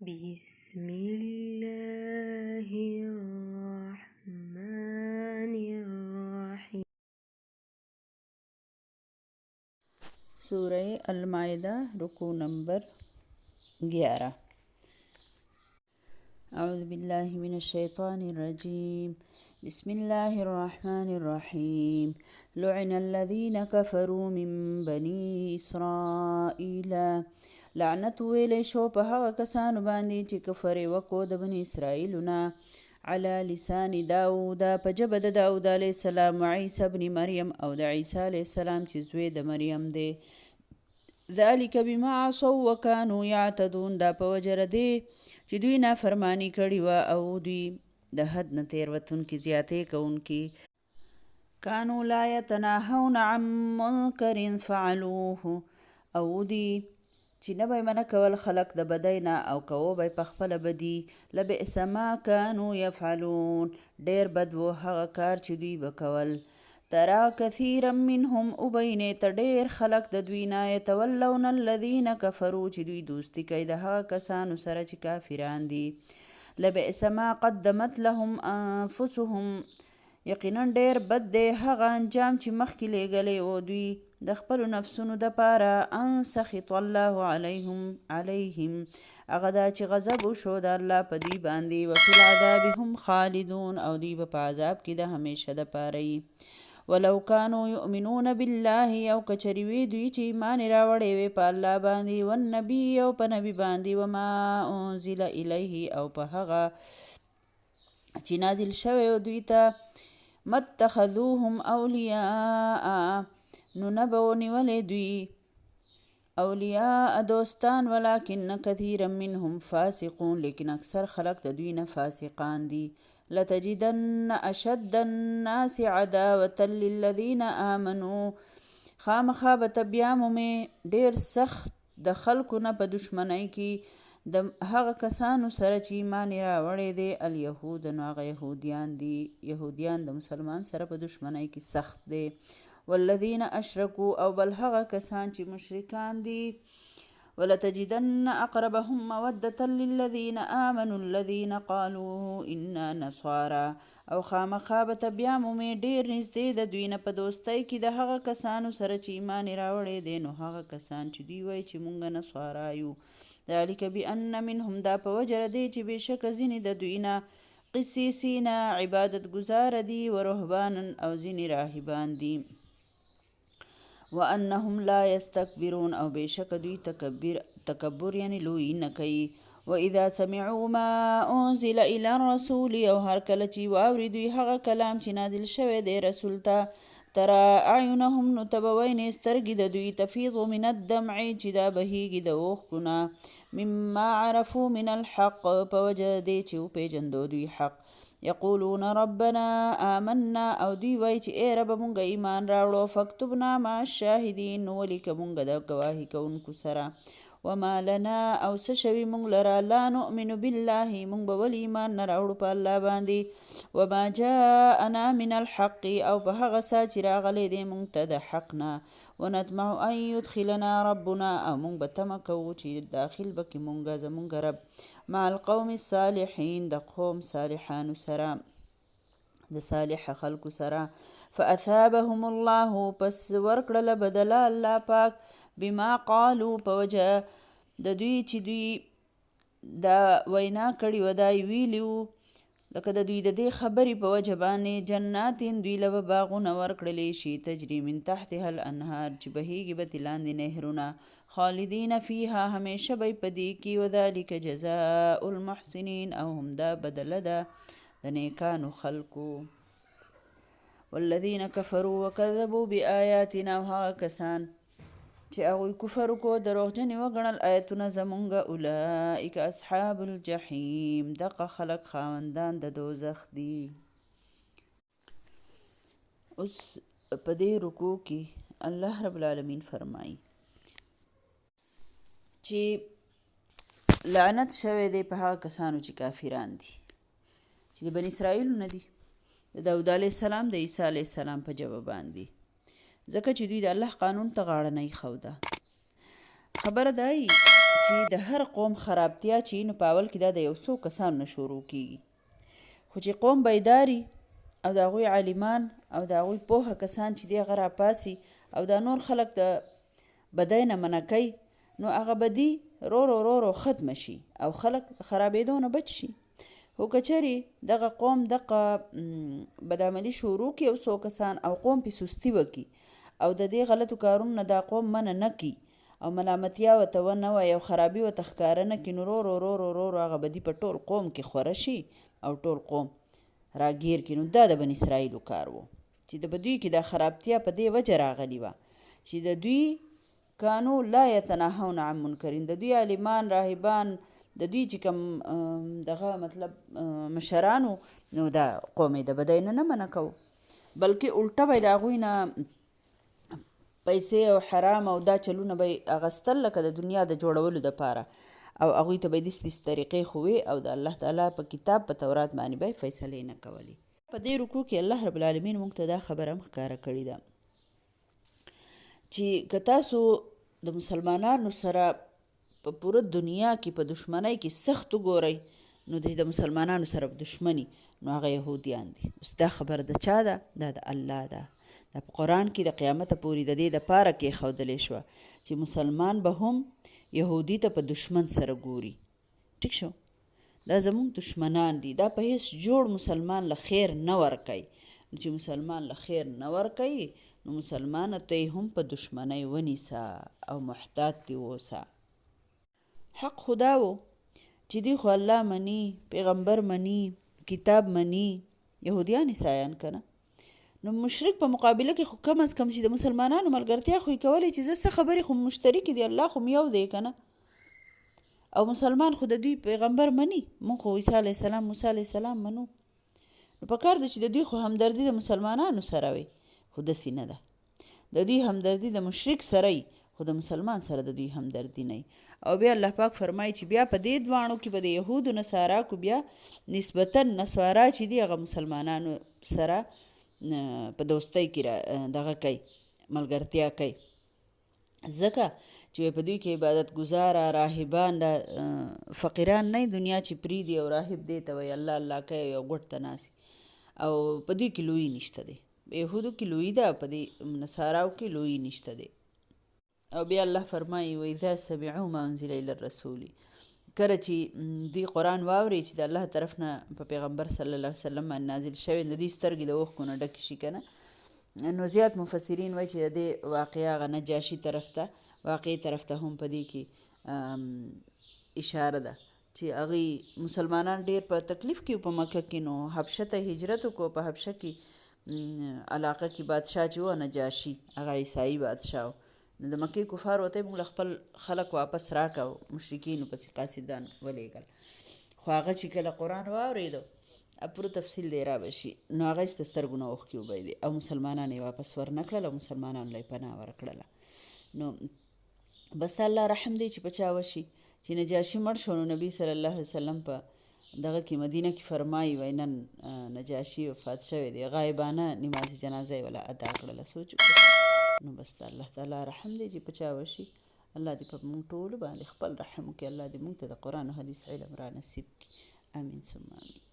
بسم الله الرحمن الرحیم. سورہ المائدہ رکوع نمبر 11. اعوذ باللہ من الشیطان الرجیم. بسم اللہ الرحمن الرحیم. لعن الذین کفروا من بنی اسرائیل. لعنت ویلی شو په هغه کسانو باندې چې کفر یې وکړو د بني اسرائیلو نه علی لسان داود په ژبه د داود علیه السلام و عیسی ابن مریم او د عیسی علیه السلام چې زوی د مریم دی. ذلک بما عصوا وکانو یعتدون. دا په وجه دی چې دوی نافرمانی کړې وه او دوی د حد نه تېروتونکي زیاتې کوونکي. کانو لا یتناهون عن منکر فعلوه. او دوی چې نه به یې منع کول خلک د بدۍ نه او کوو به یې پخپله بدي. لبئس ما کانو یفعلون. ډېر بد و هغه کار چې دوی به کول. ترا کثیرا منهم وبینې ته ډېر خلک د دوی نه یتولون الذین کفروا چې دوی دوستي کوي د هغه کسانو سره چې کافران دي. لبئس ما قدمت لهم انفسهم. یقینا ډېر بد دی هغه انجام چې مخکې لیږلی و دوی د خپلو نفسونو دپاره. ان سخط الله علیهم. هغه دا چې غضب وشو د الله په دوی باندې. وفي العذاب هم خالدون. او دوی به په عذاب کې د همیشه دپاره یي. ولو کانو یؤمنون بالله. او کچرې وي دوی چې ایمان یې راوړی وی په الله باندې والنبي او په نبي باندې وما انزل الیه او په هغه چې نازل شوی و دوی ته متخذوهم اولیاء. نو نه به ونیولې دوی اولیاء دوستان. ولکن کثیرا منهم فاسقون. لیکن اکثر خلق د دوی نه فاسقان دي. لتجدن اشد الناس عداوة للذین آمنوا. خامخا به ته بیا مومې ډېر سخت د خلکو نه په دشمنۍ کې د هغه کسانو سره چې ایمان یې راوړی دی. الیهود. نو هغه یهودیان دي. یهودیان د مسلمان سره په دشمنۍ کې سخت دی. والذین اشرکوا. او بل هغه کسان چې مشرکان دي. ولتجدن اقربهم مودة للذین آمنوا الذین قالوا انا نصارى. او خامخا به ته بیا مومې ډېر نږدې د دوی نه په دوستۍ کې د هغه کسانو سره چې ایمان یې راوړی دی. نو هغه کسان چې دوی وایي چې مونږ نصارا یو. ذلک بأن منهم. دا په وجه دی چې بېشکه ځینې د دوی نه قسیسین عبادت ګزار دي و رهبانا او ځینې راهبان دي. وانهم لا یستکبرون. او بېشکه دوی تکبر یعنی لویي نه کوي. واذا سمعوا ما انزل الى الرسول. او هر کله چې واوري دوی هغه کلام چې نازل شوی دی رسول ته. ترى اعینهم. نو ته به وینې سترګې د دوی تفیض من الدمع چې دا بهیږي د اوښکو نه. مما عرفوا من الحق. په وجه دی چې وپېژندو دوی حق. یقولون ربنا آمنا. او دوی وایي چې ای ربه مونږ ایمان راوړو. فاکتبنا مع الشاهدین. نو ولیکه مونږ د ګواهي کوونکو سره. وما لنا. او څه شوي مونږ لره لا نؤمن بالله. مونږ به ولې ایمان نه راوړو په الله باندې. وما جاءنا من الحق. او په هغه څه چې راغلی دی مونږ ته د حق نه. ونطمع ان يدخلنا ربنا. او مونږ به تمه کوو چې داخل به کړي مونږ زمونږ رب مع القوم الصالحین. د قوم صالحانو سره د صالح خلکو سره. فاثابهم الله. پس ورکړله بدله الله پاک بما قالو په وجه د دوی چې دوی دا وینا کړې وه دا یې ویلي وو لکه د دوی د دې خبرې په وجه باندې. جناتین. دوی له به باغونه ورکړلی شي تجري من تحتها الانهار چې بهیږي به ترې لاندې نهرونه. خالدین فیها. همیشه به یې په دې کې. وذلک جزاء المحسنین. او همدا بدله ده د نیکانو خلکو. والذین کفروا وکذبوا بآیاتنا. او هغه کسان چې هغوی کفر وکړو دروغجنې وګڼل آیتونه زمونږ. اولئک اصحاب الجحیم. دغه خلک خاوندان د دوزخ دي. اوس په دې رکوع کې الله رب العالمین فرمایي چې لعنت شوی دی په هغه کسانو چې کافران دي چې د بني اسرائیلو نه دي. د داود علیه السلام د عیسی علیه السلام په ژبه باندې. ځکه چې دوی د الله قانون ته غاړه نه ایښوده. خبره دا وي چې چې د هر قوم خرابتیا چې نو په اول کې دا د یو څو کسانو نه شروع کیږي، خو چې قوم بیداري او د هغوی عالمان او د هغوی پوهه کسان چې دی هغه راپاسي او دا نور خلک د بدۍ نه منع کوي، نو هغه بدي رو ختمه شي او خلک خرابېدو نه بچ شي. خو که چېرې دغه قوم دغه بدعملي شروع کړي یو څو کسان او قوم پې سستي وکړي او د دې غلطو کارونو نه دا قوم منع نه کړي او ملامتیا ورته ونه وایي او خرابي ورته ښکاره نه کړي، نو رو هغه بدي په ټول قوم کې خوره شي او ټول قوم راګیر کړي. نو دا د بني اسرائیلو کار و چې د بدوی کې دا خرابتیا په دې وجه راغلې وه چې د دوی کانو لا یتناهون عن منکرین، د دوی عالمان راهبان د دوی چې کوم دغه مطلب مشرانو، نو دا قوم یې د بدۍ نه منع کوو بلکې الټه به یې د هغوی نه پیسې او حرام او دا چلونه به یې اخیستل لکه د دنیا د جوړولو دپاره او هغوی ته به یې داسې طریقې ښووې او د الله تعالی په کتاب په تورات باندې به یې فیصلې نه کولې. په دې رکوع کې الله رب العالمین موږ ته دا خبره هم ښکاره کړې ده چې که تاسو د مسلمانانو سره په پوره دنیا کې په دشمنۍ کې سخت وګورئ نو د مسلمانانو سره دشمني نو هغه یهودیان دي. اوس دا خبره د چا ده؟ دا د الله ده. دا په قرآن کې د قیامته پورې د دې دپاره کېښودلې شوه چې مسلمان به هم یهودي ته په دشمن سره ګوري. ټیک شو؟ دا زمونږ دشمنان دي، دا په هیڅ جوړ مسلمان له خیر نه ورکوي. چې مسلمان له خیر نه ورکوي نو مسلمان ته یې هم په دشمنۍ ونیسه او محتاط دې اوسه. حق خدا و چې دوی خو الله مني، پیغمبر مني، کتاب مني، یهودیان عیسایان که نه، نو مشرک په مقابله کې خو کم از کم چې د مسلمانانو ملګرتیا خو یې کولی چې زه څه خبرې خو مشترکې دي، الله خو یو دی که نه، او مسلمان خو د دوی پیغمبر مني، مونږ خو عیسی علیه السلام موسی علیه السلام منو، نو پکار ده چې د دوی خو همدردي د مسلمانانو سره وي، خو داسې نه ده. د دوی همدردي د مشرک سره وي خو د مسلمان سره د دوی همدردي نه وي. او بیا الله پاک فرمایي چې بیا په دې دواړو کې به د یهودو نصارا کو بیا نسبتا نصارا چې دي هغه مسلمانانو سره په دوستۍ کې دغه کوي، ملګرتیا کوي، ځکه چې په دوی کې عبادت گزاره راهبان د فقیران نه دنیا چې پریدي او راهب دی ته وایي الله الله کوي او ګوټ ته ناسي او په دوی کې لویي نشته دی. یهودو کې لویي ده، په دې نصاراو کې لویي نشته دی. او بیا الله فرمایي واذا سمعوا ما انزل الى الرسول، کله چې دوی قرآن واوري چې د الله طرف نه په پیغمبر صلی الله علیه وسلم باندې نازل شوی، د دوی سترګې د اوښکو نه ډکې شي که نه، نو زیات مفسرین وایي چې د دې واقعه هغه نجاشي طرف ته واقعي طرف ته هم په دې کې اشاره ده چې هغوی مسلمانان ډېر په تکلیف کې په مکه کې، نو حبشه ته هجرت وکړو. په حبشه کې علاقه کې بادشاه چې و نجاشي، هغه عیسایي بادشاه و، نو د مکې کفار ورته موږ خپل خلک واپس راکړه، مشرکینو پسې قاصدان ولېږل. خو هغه چې کله قرآن واورېدو پوره تفصیل دی را بشي، نو هغه یې د سترګو نه اوښکې وبهېدې او مسلمانان یې واپس ورنه کړل او مسلمانانو له یې پناه ورکړله. نو بس الله رحم دی چې په چا وشي چې نجاشي مړ شو، نو نبي صلی الله علیه وسلم په دغه کې مدینه کې فرمایي وایي نن نجاشي وفات شوی دی، غایبانه نماز جنازه یې ولا ادا کړله. سوچ وکړه. نو بس الله تعالی رحم دی چې په چا وشي، الله دې په موږ ټولو باندې خپل رحم وکړي، الله دې موږ ته د قرآن او حدیث علم را نصیب کړي. آمین ثم آمین.